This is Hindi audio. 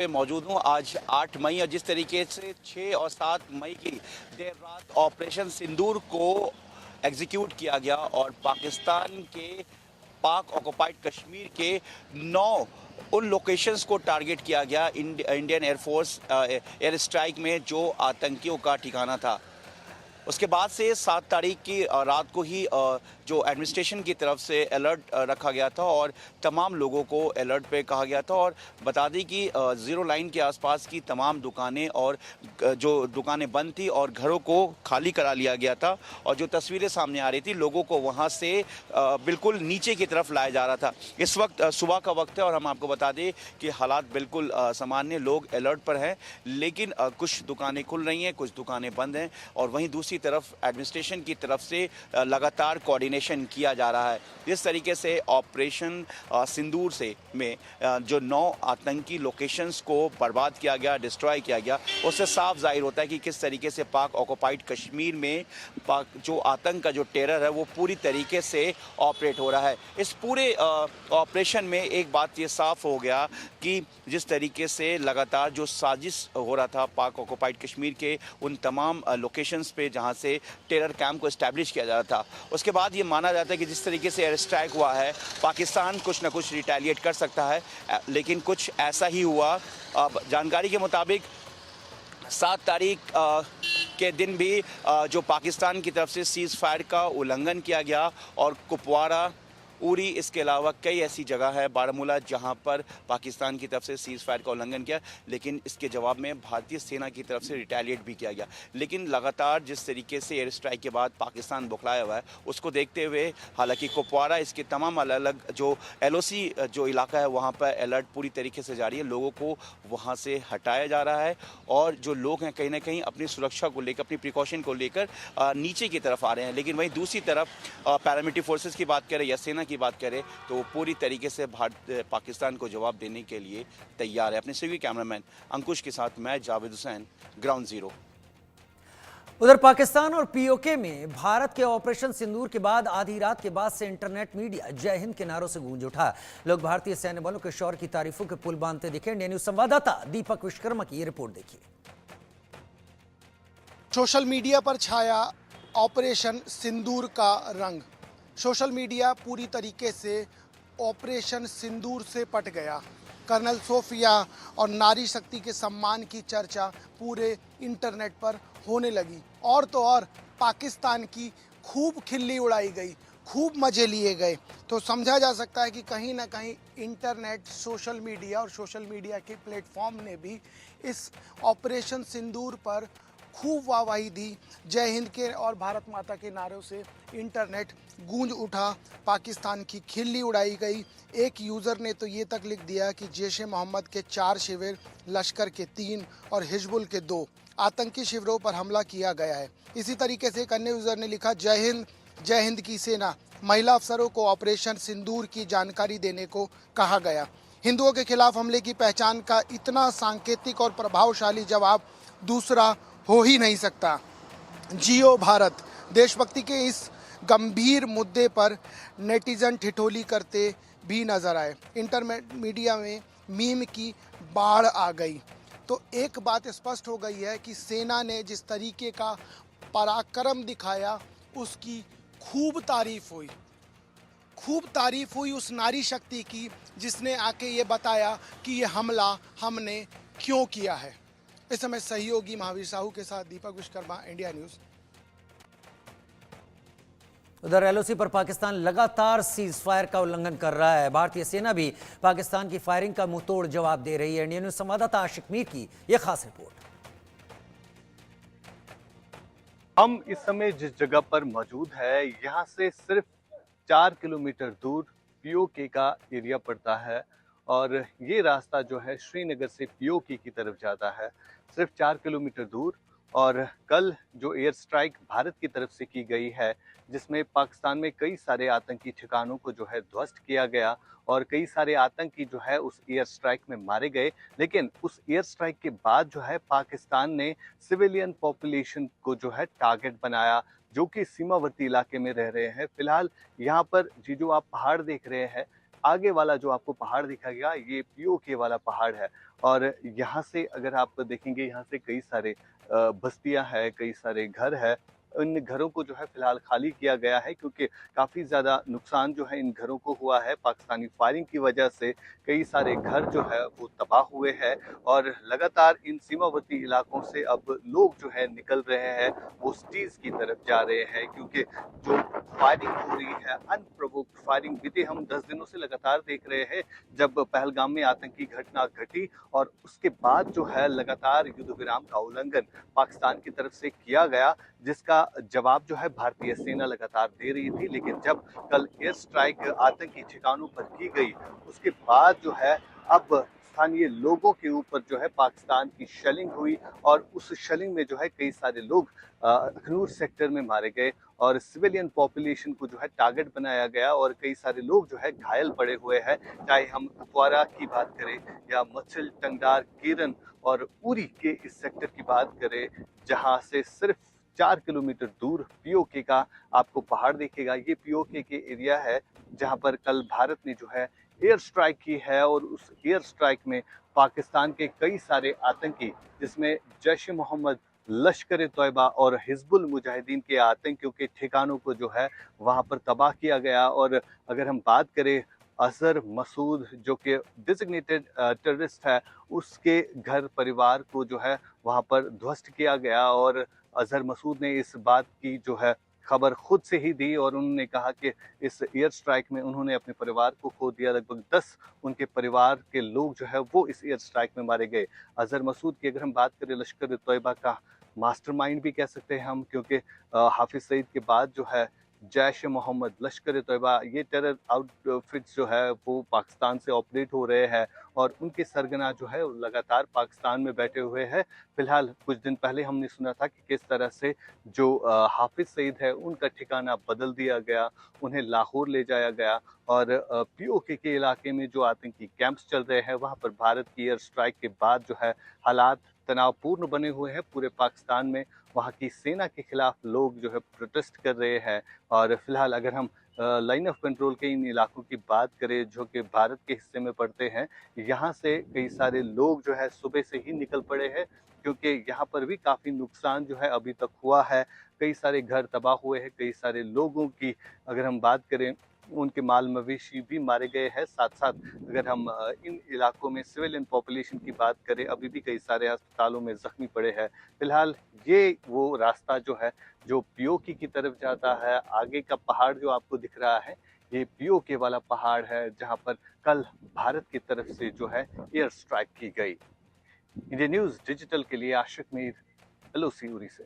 पे मौजूद हूँ। आज 8 मई और जिस तरीके से 6 और 7 मई की देर रात ऑपरेशन सिंदूर को एग्जीक्यूट किया गया और पाकिस्तान के पाक ऑक्युपाइड कश्मीर के 9 उन लोकेशंस को टारगेट किया गया इंडियन एयरफोर्स एयर स्ट्राइक में जो आतंकियों का ठिकाना था। उसके बाद से 7 तारीख की रात को ही जो एडमिनिस्ट्रेशन की तरफ से अलर्ट रखा गया था और तमाम लोगों को अलर्ट पे कहा गया था। और बता दें कि ज़ीरो लाइन के आसपास की तमाम दुकानें और जो दुकानें बंद थी और घरों को खाली करा लिया गया था और जो तस्वीरें सामने आ रही थी लोगों को वहाँ से बिल्कुल नीचे की तरफ लाया जा रहा था। इस वक्त सुबह का वक्त है और हम आपको बता दें कि हालात बिल्कुल सामान्य, लोग अलर्ट पर हैं, लेकिन कुछ दुकानें खुल रही हैं, कुछ दुकानें बंद हैं और वहीं दूसरी तरफ एडमिनिस्ट्रेशन की तरफ से लगातार कोऑर्डिनेशन किया जा रहा है। जिस तरीके से ऑपरेशन सिंदूर से में जो 9 आतंकी लोकेशंस को बर्बाद किया गया, डिस्ट्रॉय किया गया, उससे साफ जाहिर होता है कि किस तरीके से पाक ऑक्युपाइड कश्मीर में पाक जो आतंक का जो टेरर है वो पूरी तरीके से ऑपरेट हो रहा है। इस पूरे ऑपरेशन में एक बात ये साफ हो गया कि जिस तरीके से लगातार जो साजिश हो रहा था पाक ऑक्युपाइड कश्मीर के उन तमाम लोकेशंस पे जहां से टेरर कैंप को इस्टेब्लिश किया जा रहा था, उसके बाद ये माना जाता है कि जिस तरीके से एयर स्ट्राइक हुआ है पाकिस्तान कुछ ना कुछ रिटेलिएट कर सकता है, लेकिन कुछ ऐसा ही हुआ। अब जानकारी के मुताबिक 7 तारीख के दिन भी जो पाकिस्तान की तरफ से सीज़ फायर का उल्लंघन किया गया और कुपवारा, उरी, इसके अलावा कई ऐसी जगह है, बारामूला, जहां पर पाकिस्तान की तरफ से सीज़ फायर का उल्लंघन किया, लेकिन इसके जवाब में भारतीय सेना की तरफ से रिटेलिएट भी किया गया। लेकिन लगातार जिस तरीके से एयर स्ट्राइक के बाद पाकिस्तान बौखलाया हुआ है उसको देखते हुए हालांकि कुपवारा, इसके तमाम अलग अलग जो LOC जो इलाका है वहाँ पर अलर्ट पूरी तरीके से जारी है, लोगों को वहाँ से हटाया जा रहा है और जो लोग हैं कहीं ना कहीं अपनी सुरक्षा को लेकर, अपनी प्रिकॉशन को लेकर नीचे की तरफ आ रहे हैं। लेकिन वहीं दूसरी तरफ पैरामिलिट्री फोर्सेस की बात करें या सेना की बात करें तो वो पूरी तरीके से पाकिस्तान को जवाब देने के लिए तैयार है। अपने सभी कैमरामैन अंकुश के साथ मैं जावेद हुसैन, ग्राउंड जीरो। उधर पाकिस्तान और POK में भारत के ऑपरेशन सिंदूर के बाद आधी रात के बाद से इंटरनेट मीडिया जय हिंद के नारों से गूंज उठा। लोग भारतीय सैन्य बलों के शौर्य की तारीफों के पुल बांधते दिखे। इंडिया न्यूज संवाददाता दीपक विश्वकर्मा की ये रिपोर्ट देखिए। सोशल मीडिया पर छाया ऑपरेशन सिंदूर का रंग। सोशल मीडिया पूरी तरीके से ऑपरेशन सिंदूर से पट गया। कर्नल सोफिया और नारी शक्ति के सम्मान की चर्चा पूरे इंटरनेट पर होने लगी और तो और पाकिस्तान की खूब खिल्ली उड़ाई गई, खूब मजे लिए गए। तो समझा जा सकता है कि कहीं ना कहीं इंटरनेट, सोशल मीडिया और सोशल मीडिया के प्लेटफॉर्म ने भी इस ऑपरेशन सिंदूर पर खूब वाहवाही दी। जय हिंद के और भारत माता के नारों से इंटरनेट गूंज उठा, पाकिस्तान की खिल्ली उड़ाई गई। एक यूज़र ने तो ये तक लिख दिया कि जैश ए मोहम्मद के 4 शिविर, लश्कर के 3 और हिजबुल के 2 आतंकी शिविरों पर हमला किया गया है। इसी तरीके से एक अन्य यूज़र ने लिखा, जय हिंद की सेना, महिला अफसरों को ऑपरेशन सिंदूर की जानकारी देने को कहा गया। हिंदुओं के खिलाफ हमले की पहचान का इतना सांकेतिक और प्रभावशाली जवाब दूसरा हो ही नहीं सकता। जियो भारत। देशभक्ति के इस गंभीर मुद्दे पर नेटिजन ठिठोली करते भी नजर आए। इंटरनेट मीडिया में मीम की बाढ़ आ गई। तो एक बात स्पष्ट हो गई है कि सेना ने जिस तरीके का पराक्रम दिखाया उसकी खूब तारीफ हुई उस नारी शक्ति की जिसने आके ये बताया कि ये हमला हमने क्यों किया है। इस समय सहयोगी महावीर साहू के साथ दीपक विश्वकर्मा, इंडिया न्यूज। उधर LOC पर पाकिस्तान लगातार सीज फायर का उल्लंघन कर रहा है। भारतीय सेना भी पाकिस्तान की फायरिंग का मुंहतोड़ जवाब दे रही है। इंडिया न्यूज संवाददाता आशिक मीर की यह खास रिपोर्ट। हम इस समय जिस जगह पर मौजूद है यहाँ से सिर्फ 4 किलोमीटर दूर POK का एरिया पड़ता है और ये रास्ता जो है श्रीनगर से POK की तरफ जाता है, सिर्फ 4 किलोमीटर दूर। और कल जो एयर स्ट्राइक भारत की तरफ से की गई है जिसमें पाकिस्तान में कई सारे आतंकी ठिकानों को जो है ध्वस्त किया गया और कई सारे आतंकी जो है उस एयर स्ट्राइक में मारे गए, लेकिन उस एयर स्ट्राइक के बाद जो है पाकिस्तान ने सिविलियन पॉपुलेशन को जो है टारगेट बनाया जो कि सीमावर्ती इलाके में रह रहे हैं। फिलहाल यहाँ पर जी जो आप पहाड़ देख रहे हैं आगे वाला जो आपको पहाड़ दिखाएगा ये पीओके वाला पहाड़ है। और यहाँ से अगर आप देखेंगे, यहाँ से कई सारे बस्तियां हैं, कई सारे घर हैं। इन घरों को जो है फिलहाल खाली किया गया है क्योंकि काफ़ी ज़्यादा नुकसान जो है इन घरों को हुआ है। पाकिस्तानी फायरिंग की वजह से कई सारे घर जो है वो तबाह हुए हैं और लगातार इन सीमावर्ती इलाकों से अब लोग जो है निकल रहे हैं, वो सिटीज़ की तरफ जा रहे हैं क्योंकि जो फायरिंग हो रही है, अनप्रोवोक्ड फायरिंग बीते हम 10 दिनों से लगातार देख रहे हैं। जब पहलगाम में आतंकी घटना घटी और उसके बाद जो है लगातार युद्ध विराम का उल्लंघन पाकिस्तान की तरफ से किया गया, जिसका जवाब जो है भारतीय सेना लगातार दे रही थी। लेकिन जब कल एयर स्ट्राइक आतंकी ठिकानों पर की गई, उसके बाद जो है अब स्थानीय लोगों के ऊपर जो है पाकिस्तान की शेलिंग हुई और उस शेलिंग में जो है कई सारे लोग अखनूर सेक्टर में मारे गए और सिविलियन पॉपुलेशन को जो है टारगेट बनाया गया और कई सारे लोग जो है घायल पड़े हुए हैं। चाहे हम कुपवारा की बात करें या मच्छल, टंगडार, केरन और उरी के इस सेक्टर की बात करें, जहां से सिर्फ 4 किलोमीटर दूर पीओके का आपको पहाड़ दिखेगा। ये पीओके के एरिया है जहां पर कल भारत ने जो है एयर स्ट्राइक की है और उस एयर स्ट्राइक में पाकिस्तान के कई सारे आतंकी, जिसमें जैश-ए मोहम्मद, लश्कर ए तोयबा और हिजबुल मुजाहिदीन के आतंकियों के ठिकानों को जो है वहां पर तबाह किया गया। और अगर हम बात करें अजहर मसूद जो कि डिजिग्नेटेड टेररिस्ट है, उसके घर परिवार को जो है वहां पर ध्वस्त किया गया और अजहर मसूद ने इस बात की जो है खबर खुद से ही दी और उन्होंने कहा कि इस एयर स्ट्राइक में उन्होंने अपने परिवार को खो दिया। लगभग 10 उनके परिवार के लोग जो है वो इस एयर स्ट्राइक में मारे गए। अजहर मसूद की अगर हम बात करें, लश्कर ए तोयबा का मास्टरमाइंड भी कह सकते हैं हम, क्योंकि हाफिज सईद के बाद जो है जैश ए मोहम्मद, लश्कर ए तोयबा, ये टेरर आउटफिट्स जो है वो पाकिस्तान से ऑपरेट हो रहे हैं और उनके सरगना जो है लगातार पाकिस्तान में बैठे हुए हैं। फिलहाल कुछ दिन पहले हमने सुना था कि किस तरह से जो हाफिज सईद है उनका ठिकाना बदल दिया गया, उन्हें लाहौर ले जाया गया और पीओके के इलाके में जो आतंकी कैंप्स चल रहे हैं वहाँ पर भारत की एयर स्ट्राइक के बाद जो है हालात तनावपूर्ण बने हुए हैं पूरे पाकिस्तान में। वहाँ की सेना के खिलाफ लोग जो है प्रोटेस्ट कर रहे हैं और फिलहाल अगर हम लाइन ऑफ कंट्रोल के इन इलाकों की बात करें जो कि भारत के हिस्से में पड़ते हैं, यहाँ से कई सारे लोग जो है सुबह से ही निकल पड़े हैं क्योंकि यहाँ पर भी काफ़ी नुकसान जो है अभी तक हुआ है। कई सारे घर तबाह हुए हैं, कई सारे लोगों की अगर हम बात करें उनके माल मवेशी भी मारे गए हैं। साथ साथ अगर हम इन इलाकों में सिविलियन पॉपुलेशन की बात करें, अभी भी कई सारे अस्पतालों में जख्मी पड़े हैं। फिलहाल ये वो रास्ता जो है जो पीओके की तरफ जाता है, आगे का पहाड़ जो आपको दिख रहा है ये पीओके वाला पहाड़ है जहां पर कल भारत की तरफ से जो है एयर स्ट्राइक की गई। इंडिया न्यूज़ डिजिटल के लिए आशिक मीर, LOC उरी से।